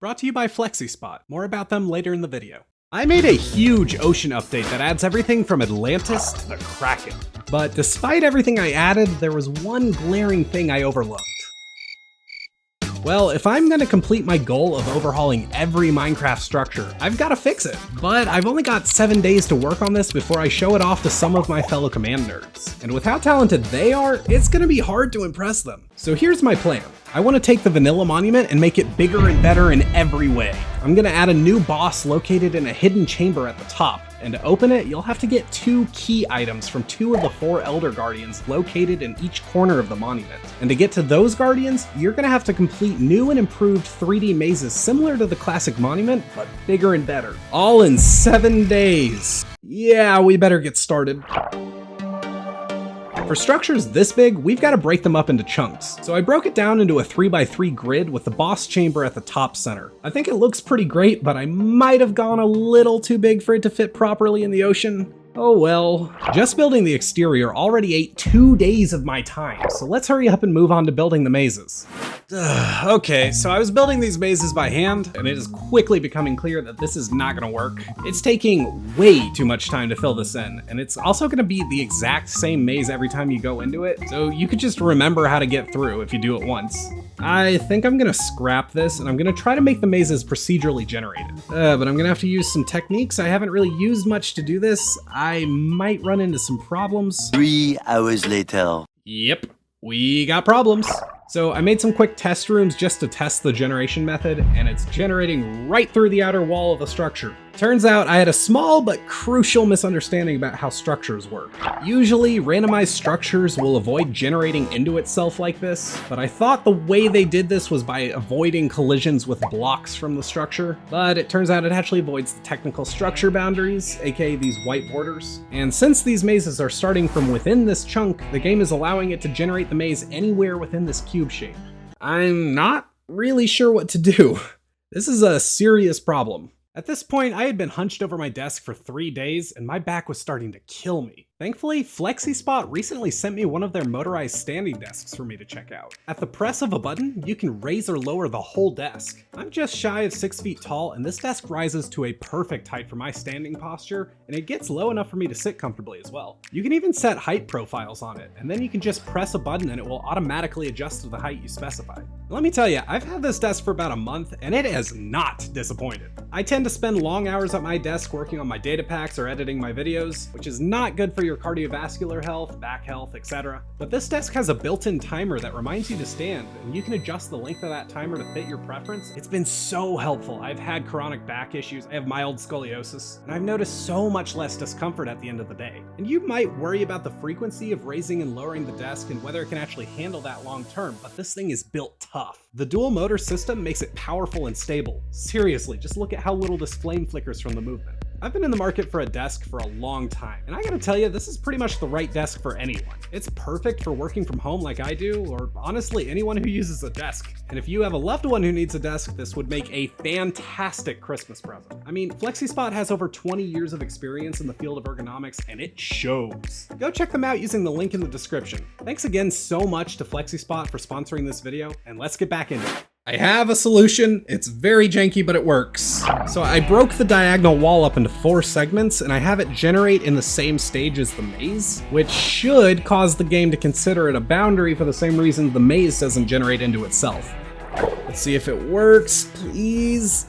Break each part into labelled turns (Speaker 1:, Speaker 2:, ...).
Speaker 1: brought to you by FlexiSpot. More about them later in the video. I made a huge ocean update that adds everything from Atlantis to the Kraken. But despite everything I added, there was one glaring thing I overlooked. Well, if I'm gonna complete my goal of overhauling every Minecraft structure, I've gotta fix it. But I've only got 7 days to work on this before I show it off to some of my fellow command nerds. And with how talented they are, it's gonna be hard to impress them. So here's my plan. I want to take the vanilla monument and make it bigger and better in every way. I'm gonna add a new boss located in a hidden chamber at the top. And to open it, you'll have to get 2 key items from 2 of the 4 Elder Guardians located in each corner of the monument. And to get to those Guardians, you're gonna have to complete new and improved 3D mazes similar to the classic monument, but bigger and better. All in 7 days. Yeah, we better get started. For structures this big, we've got to break them up into chunks. So I broke it down into a 3x3 grid with the boss chamber at the top center. I think it looks pretty great, but I might have gone a little too big for it to fit properly in the ocean. Oh well. Just building the exterior already ate 2 days of my time, so let's hurry up and move on to building the mazes. Okay, so I was building these mazes by hand, and it is quickly becoming clear that this is not gonna work. It's taking way too much time to fill this in, and it's also gonna be the exact same maze every time you go into it, so you could just remember how to get through if you do it once. I think I'm gonna scrap this, and I'm gonna try to make the mazes procedurally generated. But I'm gonna have to use some techniques. I haven't really used much to do this. I might run into some problems.
Speaker 2: 3 hours later.
Speaker 1: Yep, we got problems. So I made some quick test rooms just to test the generation method, and it's generating right through the outer wall of the structure. Turns out I had a small but crucial misunderstanding about how structures work. Usually, randomized structures will avoid generating into itself like this, but I thought the way they did this was by avoiding collisions with blocks from the structure, but it turns out it actually avoids the technical structure boundaries, aka these white borders. And since these mazes are starting from within this chunk, the game is allowing it to generate the maze anywhere within this cube shape. I'm not really sure what to do. This is a serious problem. At this point, I had been hunched over my desk for 3 days, and my back was starting to kill me. Thankfully, FlexiSpot recently sent me one of their motorized standing desks for me to check out. At the press of a button, you can raise or lower the whole desk. I'm just shy of 6 feet tall, and this desk rises to a perfect height for my standing posture, and it gets low enough for me to sit comfortably as well. You can even set height profiles on it, and then you can just press a button and it will automatically adjust to the height you specify. Let me tell you, I've had this desk for about a month, and it has not disappointed. I tend to spend long hours at my desk working on my data packs or editing my videos, which is not good for your cardiovascular health, back health, etc. But this desk has a built-in timer that reminds you to stand, and you can adjust the length of that timer to fit your preference. It's been so helpful. I've had chronic back issues, I have mild scoliosis, and I've noticed so much less discomfort at the end of the day. And you might worry about the frequency of raising and lowering the desk and whether it can actually handle that long term, but this thing is built tough. The dual motor system makes it powerful and stable. Seriously, just look at how little this flame flickers from the movement. I've been in the market for a desk for a long time, and I gotta tell you, this is pretty much the right desk for anyone. It's perfect for working from home like I do, or honestly, anyone who uses a desk. And if you have a loved one who needs a desk, this would make a fantastic Christmas present. I mean, FlexiSpot has over 20 years of experience in the field of ergonomics, and it shows. Go check them out using the link in the description. Thanks again so much to FlexiSpot for sponsoring this video, and let's get back into it. I have a solution. It's very janky, but it works. So I broke the diagonal wall up into 4 segments, and I have it generate in the same stage as the maze, which should cause the game to consider it a boundary for the same reason the maze doesn't generate into itself. Let's see if it works, please.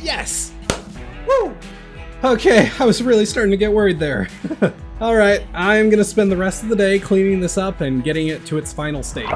Speaker 1: Yes! Woo! Okay, I was really starting to get worried there. All right, I'm gonna spend the rest of the day cleaning this up and getting it to its final state.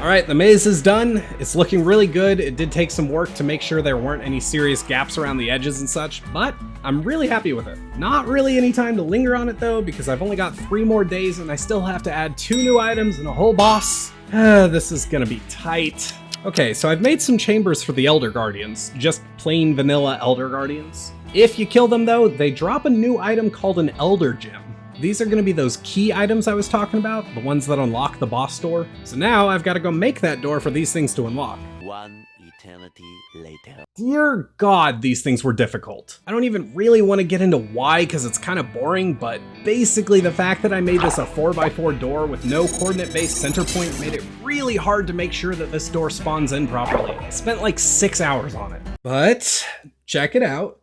Speaker 1: All right, the maze is done. It's looking really good. It did take some work to make sure there weren't any serious gaps around the edges and such, but I'm really happy with it. Not really any time to linger on it though, because I've only got 3 more days and I still have to add 2 new items and a whole boss. This is gonna be tight. Okay, so I've made some chambers for the Elder Guardians, just plain vanilla Elder Guardians. If you kill them though, they drop a new item called an Elder Gem. These are going to be those key items I was talking about, the ones that unlock the boss door. So now I've got to go make that door for these things to unlock.
Speaker 2: 1 Eternity later.
Speaker 1: Dear God, these things were difficult. I don't even really want to get into why because it's kind of boring, but basically the fact that I made this a 4x4 door with no coordinate-based center point made it really hard to make sure that this door spawns in properly. I spent like 6 hours on it. But check it out.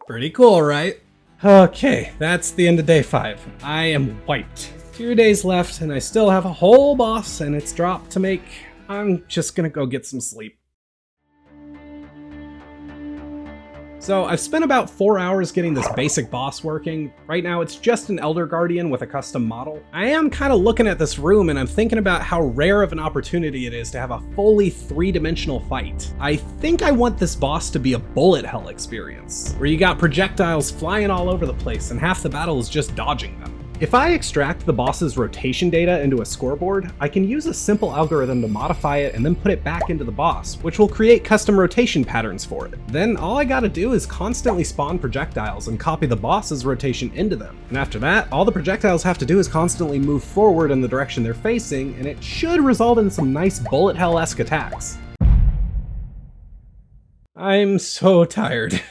Speaker 1: Pretty cool, right? Okay, that's the end of day 5. I am wiped. 2 days left and I still have a whole boss and its drop to make. I'm just gonna go get some sleep. So I've spent about 4 hours getting this basic boss working. Right now it's just an Elder Guardian with a custom model. I am kind of looking at this room and I'm thinking about how rare of an opportunity it is to have a fully 3-dimensional fight. I think I want this boss to be a bullet hell experience, where you got projectiles flying all over the place and half the battle is just dodging them. If I extract the boss's rotation data into a scoreboard, I can use a simple algorithm to modify it and then put it back into the boss, which will create custom rotation patterns for it. Then all I gotta do is constantly spawn projectiles and copy the boss's rotation into them. And after that, all the projectiles have to do is constantly move forward in the direction they're facing, and it should result in some nice bullet hell-esque attacks. I'm so tired.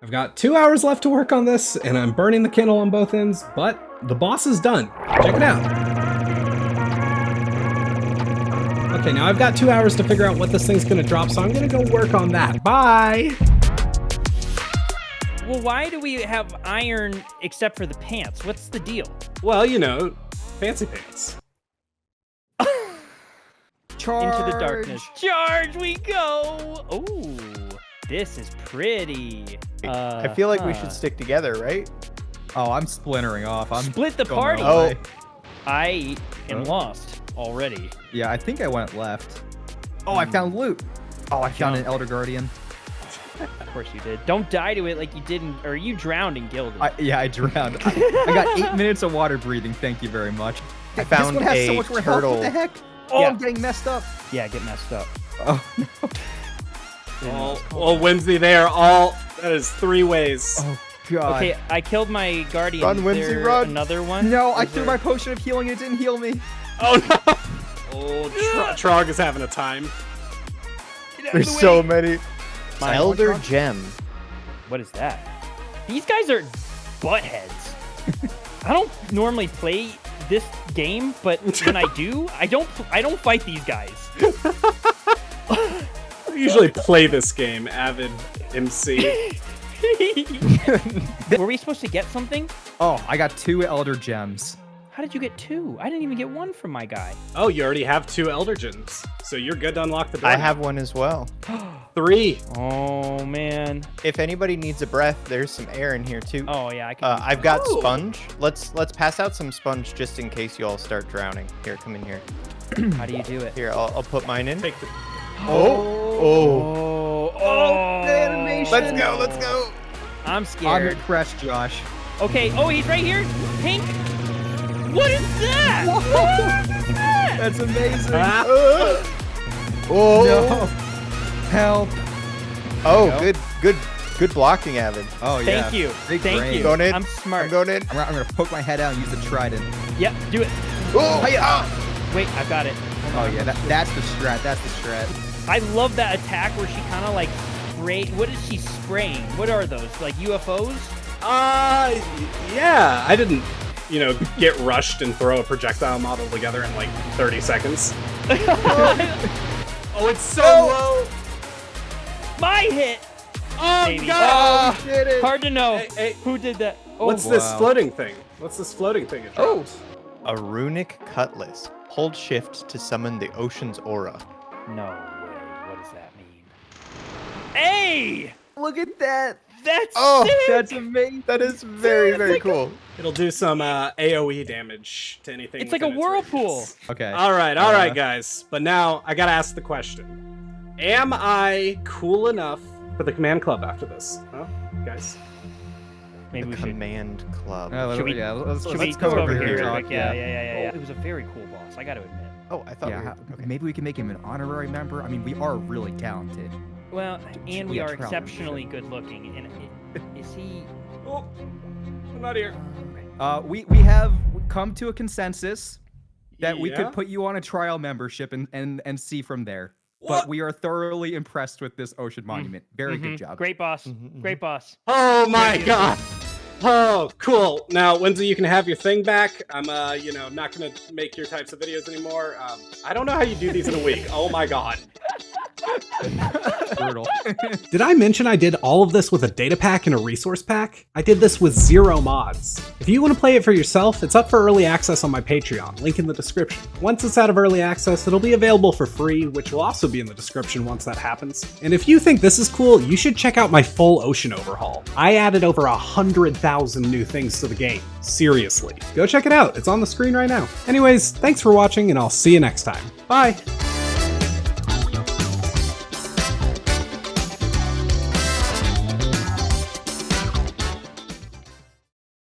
Speaker 1: I've got 2 hours left to work on this, and I'm burning the candle on both ends, but the boss is done. Check it out. Okay, now I've got 2 hours to figure out what this thing's gonna drop, so I'm gonna go work on that. Bye!
Speaker 3: Well, why do we have iron except for the pants? What's the deal?
Speaker 1: Well, you know, fancy pants.
Speaker 3: Charge! Into the darkness. Charge we go! Ooh, this is pretty.
Speaker 4: I feel like we should stick together, right?
Speaker 5: Oh, I'm splintering off. I'm
Speaker 3: Split the
Speaker 5: going
Speaker 3: party.
Speaker 5: my own way.
Speaker 3: I am lost already.
Speaker 5: Yeah, I think I went left. Oh, I found loot. Oh, I found an Elder Guardian.
Speaker 3: Of course you did. Don't die to it like you didn't, or you drowned in Gilded.
Speaker 5: Yeah, I drowned. I got 8 minutes of water breathing. Thank you very much.
Speaker 4: I found
Speaker 5: this one has
Speaker 4: a
Speaker 5: so much more
Speaker 4: turtle.
Speaker 5: health. What the heck? Oh,
Speaker 3: Yeah.
Speaker 5: I'm getting messed up.
Speaker 3: Yeah, get messed up.
Speaker 5: Oh, no.
Speaker 1: Well, Whimsy, they are all, that is 3 ways.
Speaker 5: Oh, God.
Speaker 3: Okay, I killed my guardian.
Speaker 4: Run,
Speaker 3: Is
Speaker 4: Whimsy,
Speaker 3: there
Speaker 4: run.
Speaker 3: Another one?
Speaker 5: No, I
Speaker 3: Is
Speaker 5: threw
Speaker 3: there-
Speaker 5: my potion of healing and it didn't heal me.
Speaker 1: Oh no! Oh, Trog is having a time.
Speaker 4: There's so many.
Speaker 3: Mine.
Speaker 4: Elder Gem.
Speaker 3: What is that? These guys are buttheads. I don't normally play this game, but when I do, I don't fight these guys.
Speaker 1: I usually play this game, avid MC.
Speaker 3: Were we supposed to get something?
Speaker 5: Oh, I got 2 Elder Gems.
Speaker 3: How did you get 2? I didn't even get 1 from my guy.
Speaker 1: Oh, you already have 2 Elder Gems, so you're good to unlock the door.
Speaker 4: I
Speaker 1: now.
Speaker 4: have one as well.
Speaker 1: 3.
Speaker 3: Oh man.
Speaker 4: If anybody needs a breath, there's some air in here too.
Speaker 3: Oh yeah, I can.
Speaker 4: I've got
Speaker 1: Oh.
Speaker 4: sponge. Let's pass out some sponge just in case you all start drowning. Here, come in here.
Speaker 3: How do you do it?
Speaker 4: Here, I'll put mine in.
Speaker 1: Take the.
Speaker 4: Oh.
Speaker 5: Animation.
Speaker 4: Let's go. Let's go.
Speaker 3: I'm
Speaker 5: I'm
Speaker 3: scared.
Speaker 5: impressed, Josh.
Speaker 3: Okay. Oh, he's right here. Pink. What is that?
Speaker 5: That's amazing.
Speaker 4: Oh.
Speaker 5: No. Help.
Speaker 4: Oh,
Speaker 5: No.
Speaker 4: good blocking, Avid.
Speaker 5: Oh, yeah.
Speaker 3: Thank you.
Speaker 5: Big
Speaker 3: Thank
Speaker 5: brain.
Speaker 3: you.
Speaker 4: Going in.
Speaker 3: I'm smart.
Speaker 4: I'm going in.
Speaker 5: I'm gonna poke my head out and use the trident.
Speaker 3: Yep. Do it.
Speaker 4: Oh, yeah.
Speaker 3: Wait, I've got it.
Speaker 5: Oh yeah, that's the strat. That's the strat.
Speaker 3: I love that attack where she kind of like spray. What is she spraying? What are those? Like UFOs?
Speaker 1: Yeah, I didn't, get rushed and throw a projectile model together in like 30 seconds. Oh, it's so low.
Speaker 3: My hit.
Speaker 1: Oh,
Speaker 3: Maybe.
Speaker 1: God.
Speaker 4: Oh, did it.
Speaker 3: Hard to know.
Speaker 1: Hey.
Speaker 3: Who did that. Oh,
Speaker 1: What's this
Speaker 5: wow.
Speaker 1: floating thing? What's this floating thing? It dropped?
Speaker 4: A runic cutlass. Hold shift to summon the ocean's aura.
Speaker 3: no way. What does that mean? Hey,
Speaker 5: Look at that.
Speaker 3: that's
Speaker 4: Oh,
Speaker 3: sick.
Speaker 5: That's amazing.
Speaker 4: That is very,
Speaker 3: Dude,
Speaker 4: very
Speaker 3: it's like
Speaker 4: cool.
Speaker 1: It'll do some AoE damage to anything.
Speaker 3: It's like a
Speaker 1: within its
Speaker 3: whirlpool.
Speaker 1: radius.
Speaker 5: Okay.
Speaker 1: All right, guys. But now I gotta ask the question: am I cool enough for the command club after this? Huh, guys?
Speaker 3: Maybe we should.
Speaker 4: Command club.
Speaker 3: Should we-
Speaker 5: let's
Speaker 3: Should we
Speaker 5: let's
Speaker 3: go over here?
Speaker 5: Josh.
Speaker 3: real quick? Yeah. It was a very cool boss. I got to admit.
Speaker 4: Oh, I thought
Speaker 5: Yeah,
Speaker 4: we were... Okay.
Speaker 5: maybe we can make him an honorary member. I mean, we are really talented.
Speaker 3: Well, and we
Speaker 5: Yeah,
Speaker 3: are
Speaker 5: travel,
Speaker 3: exceptionally good looking. And is he?
Speaker 1: Oh, I'm not here.
Speaker 5: We have come to a consensus. that we
Speaker 1: Yeah?
Speaker 5: could put you on a trial membership and see from there.
Speaker 1: What?
Speaker 5: But we are thoroughly impressed with this ocean monument. Very good job.
Speaker 3: Great boss. Great boss.
Speaker 1: Oh my god. Oh, cool. Now, Lindsay, you can have your thing back. I'm, not gonna make your types of videos anymore. I don't know how you do these in a week. Oh my god.
Speaker 5: Brutal.
Speaker 1: Did I mention I did all of this with a data pack and a resource pack? I did this with 0 mods. If you want to play it for yourself, it's up for early access on my Patreon, link in the description. Once it's out of early access, it'll be available for free, which will also be in the description once that happens. And if you think this is cool, you should check out my full ocean overhaul. I added over 100,000 new things to the game. Seriously. Go check it out, it's on the screen right now. Anyways, thanks for watching and I'll see you next time. Bye!